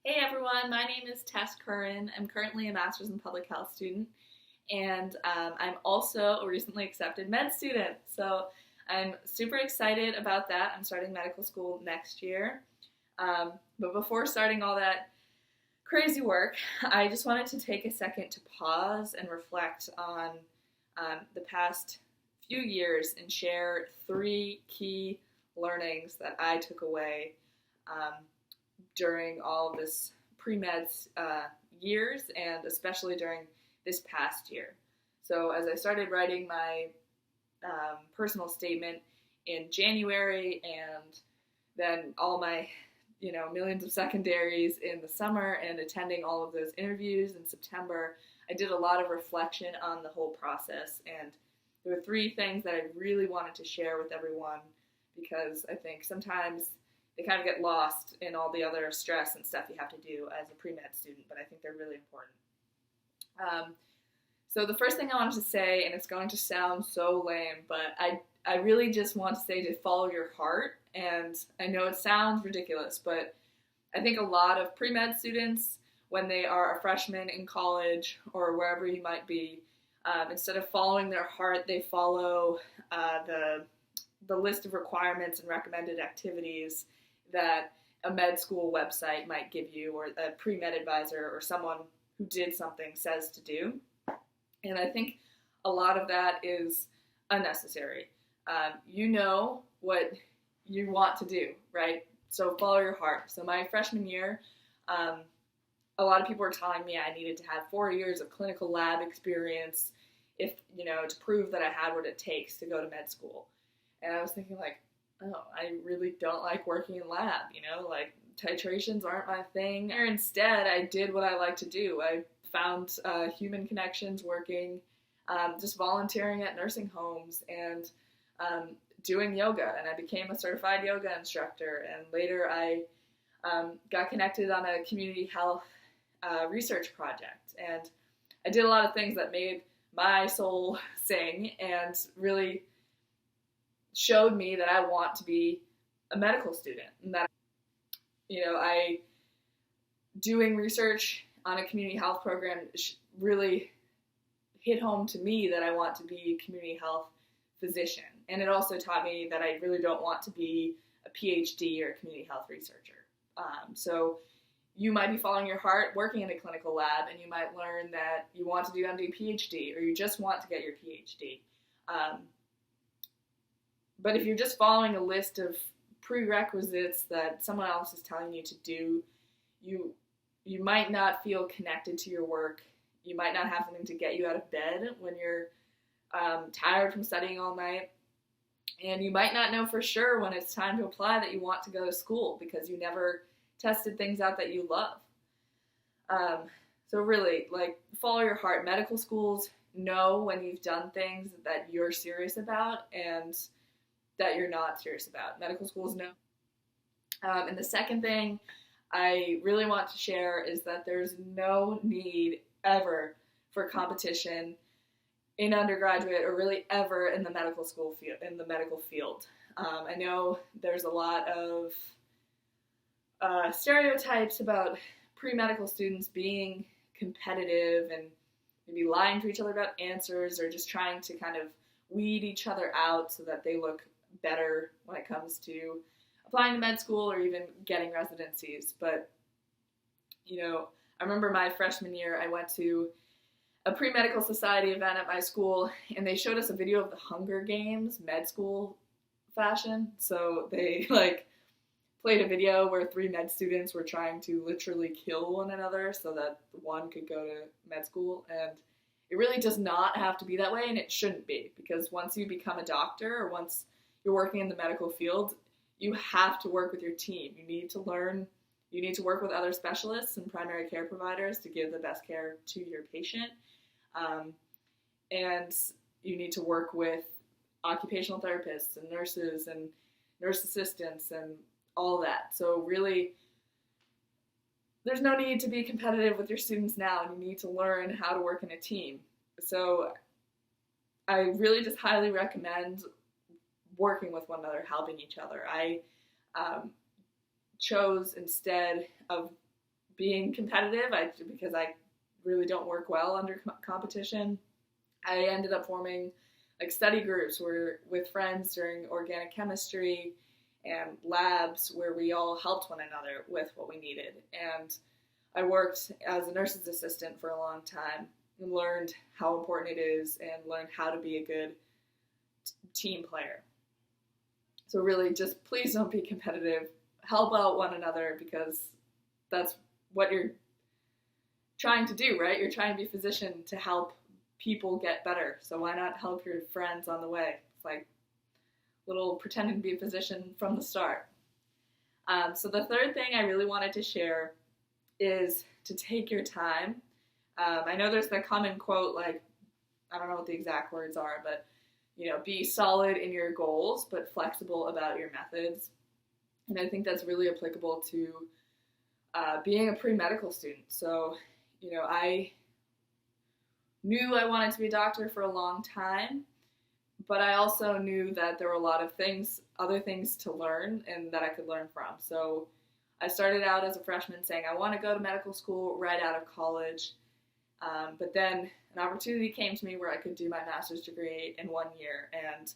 Hey everyone, my name is Tess Curran. I'm currently a master's in public health student, and I'm also a recently accepted med student. So I'm super excited about that. I'm starting medical school next year. But before starting all that crazy work, I just wanted to take a second to pause and reflect on the past few years and share three key learnings that I took away um, during all of this pre-med years, and especially during this past year. So as I started writing my personal statement in January, and then all my millions of secondaries in the summer, and attending all of those interviews in September, I did a lot of reflection on the whole process, and there were three things that I really wanted to share with everyone, because I think sometimes they kind of get lost in all the other stress and stuff you have to do as a pre-med student, but I think they're really important. So the first thing I wanted to say, and it's going to sound so lame, but I really just want to say to follow your heart. And I know it sounds ridiculous, but I think a lot of pre-med students, when they are a freshman in college or wherever you might be, instead of following their heart, they follow the list of requirements and recommended activities that a med school website might give you, or a pre-med advisor or someone who did something says to do. And I think a lot of that is unnecessary. You know what you want to do, right? So follow your heart. So my freshman year, a lot of people were telling me I needed to have 4 years of clinical lab experience to prove that I had what it takes to go to med school. And I was thinking, like, oh, I really don't like working in lab, like titrations aren't my thing. Instead, I did what I like to do. I found human connections working, just volunteering at nursing homes, and doing yoga. And I became a certified yoga instructor. And later I got connected on a community health research project. And I did a lot of things that made my soul sing and really showed me that I want to be a medical student, and that I doing research on a community health program really hit home to me that I want to be a community health physician. And it also taught me that I really don't want to be a PhD or a community health researcher. So you might be following your heart working in a clinical lab, and you might learn that you want to do MD PhD, or you just want to get your PhD. But if you're just following a list of prerequisites that someone else is telling you to do, you might not feel connected to your work. You might not have something to get you out of bed when you're tired from studying all night. And you might not know for sure when it's time to apply that you want to go to school, because you never tested things out that you love. So really, follow your heart. Medical schools know when you've done things that you're serious about and that you're not serious about. Medical schools know. And the second thing I really want to share is that there's no need ever for competition in undergraduate, or really ever in the medical school field. I know there's a lot of stereotypes about pre-medical students being competitive and maybe lying to each other about answers, or just trying to kind of weed each other out so that they look better when it comes to applying to med school or even getting residencies. But, I remember my freshman year, I went to a pre-medical society event at my school, and they showed us a video of the Hunger Games med school fashion. So they played a video where 3 med students were trying to literally kill one another so that one could go to med school. And it really does not have to be that way, and it shouldn't be, because once you become a doctor, or once you're working in the medical field, you have to work with your team. You need to learn, you need to work with other specialists and primary care providers to give the best care to your patient. And you need to work with occupational therapists and nurses and nurse assistants and all that. So really, there's no need to be competitive with your students now, and you need to learn how to work in a team. So I really just highly recommend working with one another, helping each other. I chose, instead of being competitive, because I really don't work well under competition, I ended up forming like study groups where with friends during organic chemistry and labs where we all helped one another with what we needed. And I worked as a nurse's assistant for a long time and learned how important it is and learned how to be a good team player. So really just please don't be competitive. Help out one another because that's what you're trying to do, right? You're trying to be a physician to help people get better. So why not help your friends on the way? It's like little pretending to be a physician from the start. So the third thing I really wanted to share is to take your time. I know there's that common quote, like, I don't know what the exact words are, but, be solid in your goals, but flexible about your methods. And I think that's really applicable to being a pre-medical student. So, I knew I wanted to be a doctor for a long time, but I also knew that there were a lot of other things to learn and that I could learn from. So I started out as a freshman saying I want to go to medical school right out of college. But then an opportunity came to me where I could do my master's degree in 1 year, and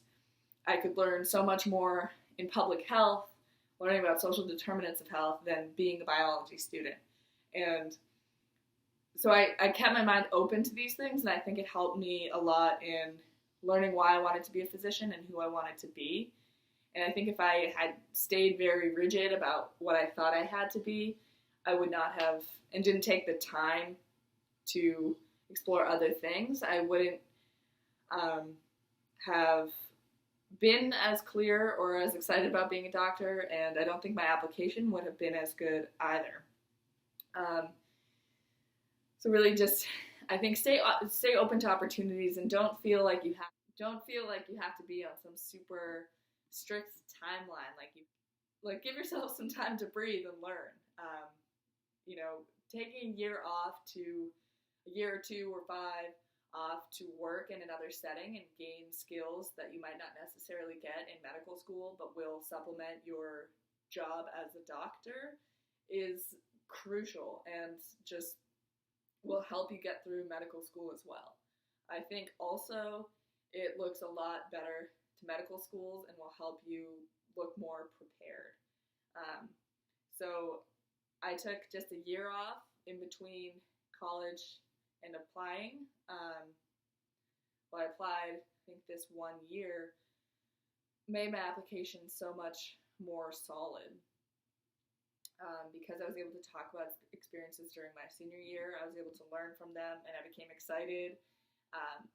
I could learn so much more in public health, learning about social determinants of health, than being a biology student. And so I kept my mind open to these things, and I think it helped me a lot in learning why I wanted to be a physician and who I wanted to be. And I think if I had stayed very rigid about what I thought I had to be, I would not have, and didn't take the time to explore other things, I wouldn't have been as clear or as excited about being a doctor, and I don't think my application would have been as good either. So really just, I think stay open to opportunities, and don't feel like you have to be on some super strict timeline. Like give yourself some time to breathe and learn. Taking a year or 2 or 5 off to work in another setting and gain skills that you might not necessarily get in medical school, but will supplement your job as a doctor, is crucial and just will help you get through medical school as well. I think also it looks a lot better to medical schools and will help you look more prepared. So I took just a year off in between college and applying. I applied, I think this 1 year made my application so much more solid. Because I was able to talk about experiences during my senior year, I was able to learn from them, and I became excited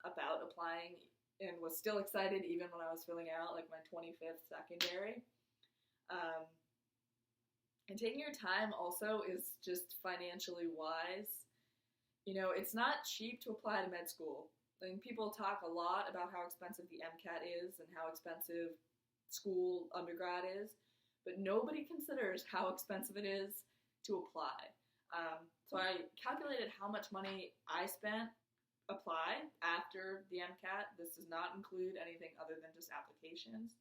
about applying, and was still excited even when I was filling out like my 25th secondary. And taking your time also is just financially wise. It's not cheap to apply to med school. I mean, people talk a lot about how expensive the MCAT is and how expensive school undergrad is, but nobody considers how expensive it is to apply. So I calculated how much money I spent apply after the MCAT. This does not include anything other than just applications.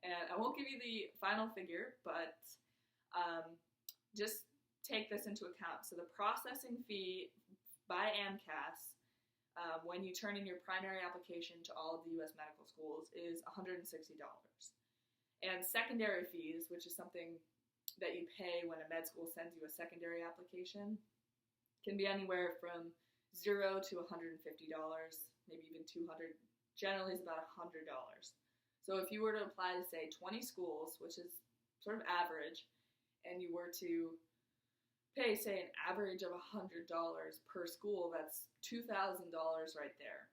And I won't give you the final figure, but just take this into account. So the processing fee by AMCAS, when you turn in your primary application to all of the U.S. medical schools, is $160. And secondary fees, which is something that you pay when a med school sends you a secondary application, can be anywhere from $0 to $150, maybe even $200. Generally, it's about $100. So if you were to apply to, say, 20 schools, which is sort of average, and you were to pay, say, an average of $100 per school, that's $2,000 right there.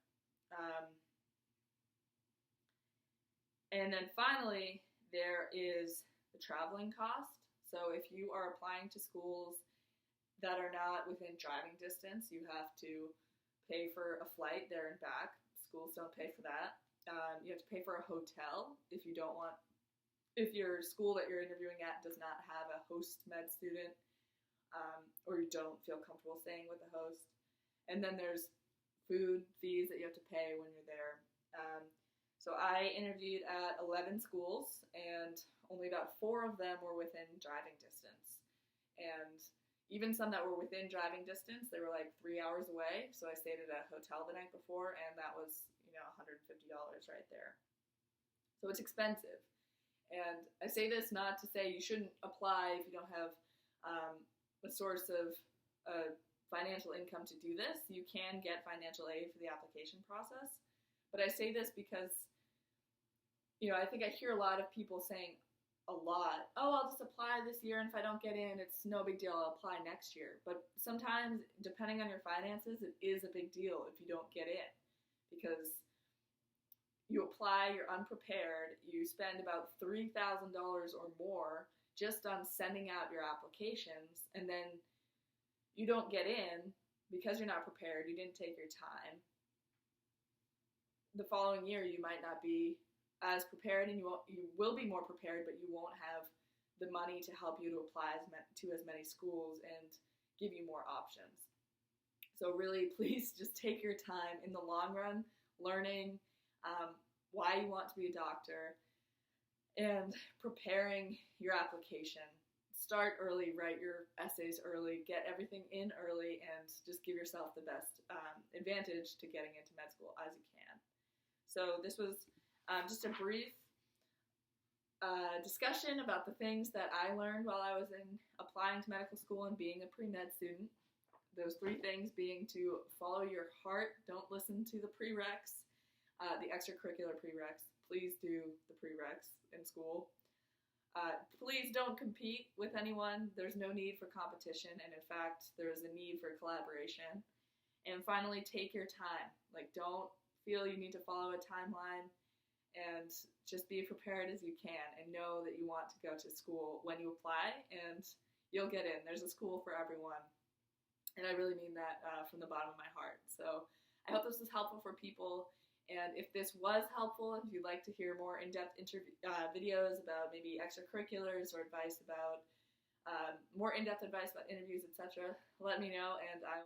And then finally, there is the traveling cost. So if you are applying to schools that are not within driving distance, you have to pay for a flight there and back. Schools don't pay for that. You have to pay for a hotel if your school that you're interviewing at does not have a host med student, or you don't feel comfortable staying with a host. And then there's food fees that you have to pay when you're there. So I interviewed at 11 schools, and only about 4 of them were within driving distance. And even some that were within driving distance, they were like 3 hours away. So I stayed at a hotel the night before, and that was, $150 right there. So it's expensive. And I say this not to say you shouldn't apply if you don't have a source of financial income to do this. You can get financial aid for the application process. But I say this because, I think I hear a lot of people saying a lot, oh, I'll just apply this year, and if I don't get in, it's no big deal, I'll apply next year. But sometimes, depending on your finances, it is a big deal if you don't get in, because you apply, you're unprepared, you spend about $3,000 or more just on sending out your applications, and then you don't get in because you're not prepared, you didn't take your time. The following year, you might not be as prepared, and you will be more prepared, but you won't have the money to help you to apply to as many schools and give you more options. So really, please just take your time in the long run, learning why you want to be a doctor and preparing your application. Start early, write your essays early, get everything in early, and just give yourself the best advantage to getting into med school as you can. So this was just a brief discussion about the things that I learned while I was applying to medical school and being a pre-med student. Those 3 things being to follow your heart, don't listen to the prereqs, the extracurricular prereqs. Please do the prereqs in school. Please don't compete with anyone. There's no need for competition, and in fact, there's a need for collaboration. And finally, take your time. Don't feel you need to follow a timeline, and just be prepared as you can, and know that you want to go to school when you apply, and you'll get in. There's a school for everyone, and I really mean that from the bottom of my heart. So I hope this was helpful for people, and if this was helpful, if you'd like to hear more in-depth videos about maybe extracurriculars or advice about more in-depth advice about interviews, etc., let me know, and I